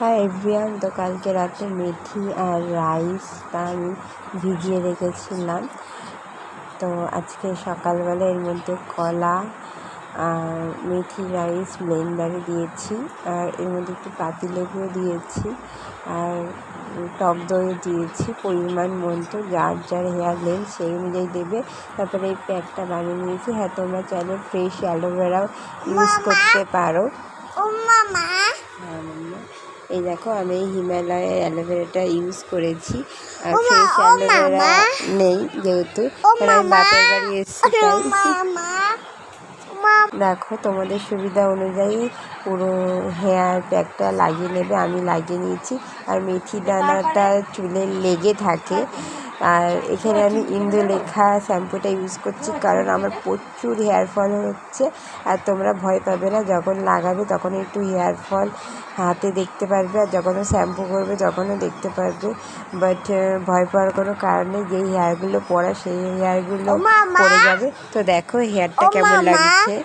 হ্যাঁ এভরিওয়ান, তো কালকে রাতে মেথি আর রাইসটা আমি ভিজিয়ে রেখেছিলাম। তো আজকে সকালবেলা এর মধ্যে কলা আর মেথি রাইস ব্লেন্ডারে দিয়েছি, আর এর মধ্যে একটু পাতিলেবুও দিয়েছি, আর টক দইও দিয়েছি পরিমাণ মতো। যার যার হেয়ার লেন্থ সেই অনুযায়ী দেবে। তারপরে এই প্যাকটা বানিয়ে নিয়েছি। হ্যাঁ, তোমরা চাইলে ফ্রেশ অ্যালোভেরাও ইউজ করতে পারো। এই দেখো, আমি হিমালয়ের অ্যালোভেরাটা ইউজ করেছি, আর ফ্রেশ অ্যালোভেরা নেই যেহেতু, কারণ আমি বাপের বাড়ি এসেছি। দেখো, তোমাদের সুবিধা অনুযায়ী পুরো হেয়ার প্যাকটা লাগিয়ে নেবে। আমি লাগিয়ে নিয়েছি। আর মেথি দানাটা চুলে লেগে থাকে। আর এখানে আমি ইন্দুলেখা শ্যাম্পুটা ইউজ করছি, কারণ আমার প্রচুর হেয়ার ফল হচ্ছে। আর তোমরা ভয় পাবে না, যখন লাগাবে তখন একটু হেয়ার ফল হাতে দেখতে পারবে, আর যখনও শ্যাম্পু করবে তখনও দেখতে পারবে। বাট ভয় পাওয়ার কোনো কারণ নেই। যেই হেয়ারগুলো পড়া সেই হেয়ারগুলো পড়ে যাবে। তো দেখো হেয়ারটা কেমন লাগছে।